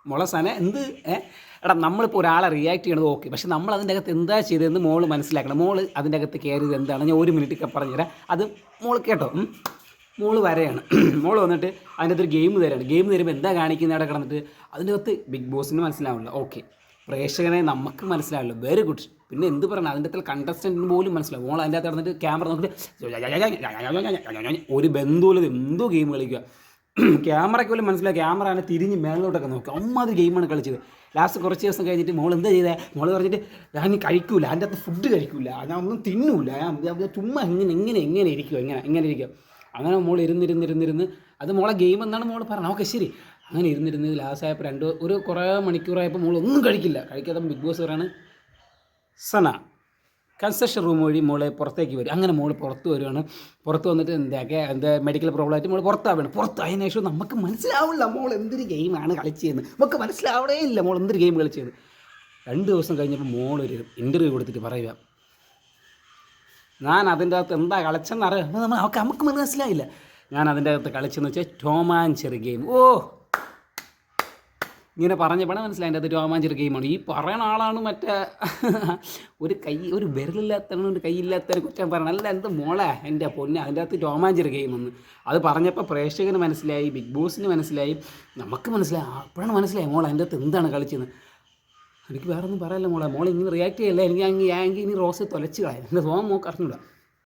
മോളെ സന എന്ത് എടാ നമ്മളിപ്പോൾ ഒരാളെ റിയാക്ട് ചെയ്യണത് ഓക്കെ, പക്ഷെ നമ്മൾ അതിൻ്റെ അകത്ത് എന്താ ചെയ്തതെന്ന് മോള് മനസ്സിലാക്കണം. മോള് അതിൻ്റെ അകത്ത് കയറിയത് എന്താണ് ഞാൻ 1 മിനിറ്റൊക്കെ പറഞ്ഞുതരാം. അത് മോള് കേട്ടോ. മോള് വരെയാണ്. മോള് വന്നിട്ട് അതിൻ്റെ അകത്തൊരു ഗെയിം തരാണ്. ഗെയിം തരുമ്പോൾ എന്താ കാണിക്കുന്നത് അവിടെ കിടന്നിട്ട് അതിൻ്റെ അകത്ത് ബിഗ് ബോസിന് മനസ്സിലാവില്ല. ഓക്കെ, പ്രേക്ഷകനെ നമുക്ക് മനസ്സിലാവില്ല. Very good. പിന്നെ എന്ത് പറയണം, അതിൻ്റെ അകത്ത് കണ്ടസ്റ്റൻറ്റിന് പോലും മനസ്സിലാവും. മോൾ അതിൻ്റെ അകത്ത് കിടന്നിട്ട് ക്യാമറ നോക്കിയിട്ട് ഒരു ബന്ധുവിൽ എന്തോ ഗെയിം കളിക്കുക. ക്യാമറയ്ക്ക് പോലും മനസ്സിലായി. ക്യാമറ ആണ് തിരിഞ്ഞ് മേളിലോട്ടൊക്കെ നോക്കുക. അമ്മാതിരി ഗെയിമാണ് കളിച്ചത്. ലാസ്റ്റ് കുറച്ച് ദിവസം കഴിഞ്ഞിട്ട് മോൾ എന്താ ചെയ്തേ, മോൾ പറഞ്ഞിട്ട് ഞാൻ കഴിക്കൂല, അതിൻ്റെ അകത്ത് ഫുഡ് കഴിക്കൂല, ഞാൻ ഒന്നും തിന്നൂല, ഞാൻ ചുമ്മാ എങ്ങനെ ഇരിക്കുക, ഇങ്ങനെ ഇരിക്കുക. അങ്ങനെ മോൾ ഇരുന്നിരുന്ന് അത് മോളെ ഗെയിം എന്നാണ് മോൾ പറഞ്ഞത്. ഓക്കെ ശരി. അങ്ങനെ ഇരുന്നിരുന്ന് ലാസ്റ്റ് ആയപ്പോൾ കുറേ മണിക്കൂറായപ്പോൾ മോൾ ഒന്നും കഴിക്കാതെ ബിഗ് ബോസ് പറയാണ് സന കൺസ്ട്രക്ഷൻ റൂം വഴി മോളെ പുറത്തേക്ക് വരും. അങ്ങനെ മോൾ പുറത്ത് വരുവാണ്. പുറത്ത് വന്നിട്ട് എന്താ മെഡിക്കൽ പ്രോബ്ലം ആയിട്ട് മോൾ പുറത്തായതിനു ശേഷം നമുക്ക് മനസ്സിലാവില്ല മോൾ എന്തൊരു ഗെയിമാണ് കളിച്ചതെന്ന്. നമുക്ക് മനസ്സിലാവണേ ഇല്ല മോൾ എന്തൊരു ഗെയിം കളിച്ചത്. 2 ദിവസം കഴിഞ്ഞപ്പോൾ മോളൊരു ഇൻ്റർവ്യൂ കൊടുത്തിട്ട് പറയുക, ഞാൻ അതിൻ്റെ അകത്ത് എന്താ കളിച്ചെന്ന് അറിയാം. നമുക്ക് മനസ്സിലായില്ല. ഞാൻ അതിൻ്റെ അകത്ത് കളിച്ചെന്ന് വെച്ചാൽ ടോം ആൻഡ് ജെറി ഗെയിം. ഇങ്ങനെ പറഞ്ഞപ്പോഴാണ് മനസ്സിലായി അതിൻ്റെ അകത്ത് ടോം ആൻഡ് ജെറി ഗെയിമാണ്. ഈ പറയുന്ന ആളാണ് മറ്റേ ഒരു വിരലില്ലാത്തവനും കൈയില്ലാത്തവനെ കുറ്റം പറയണം. അല്ല എന്ത് മോളെ എൻ്റെ പൊന്നെ, അതിൻ്റെ അകത്ത് ടോം ആൻഡ് ജെറി ഗെയിമെന്ന്. അത് പറഞ്ഞപ്പോൾ പ്രേക്ഷകന് മനസ്സിലായി, ബിഗ് ബോസിന് മനസ്സിലായി, നമുക്ക് മനസ്സിലായി. അപ്പോഴാണ് മനസ്സിലായി മോൾ അതിൻ്റെ അകത്ത് എന്താണ് കളിച്ചതെന്ന്. എനിക്ക് വേറെ ഒന്നും പറയാനില്ല മോളെ. മോൾ ഇങ്ങനെ റിയാക്ട് ചെയ്യല്ലേ. എനിക്ക് ഇനി റോസ് തൊലച്ച് കളയാം. എൻ്റെ സ്വഭാവം മോൾക്ക് അറിഞ്ഞൂടാ.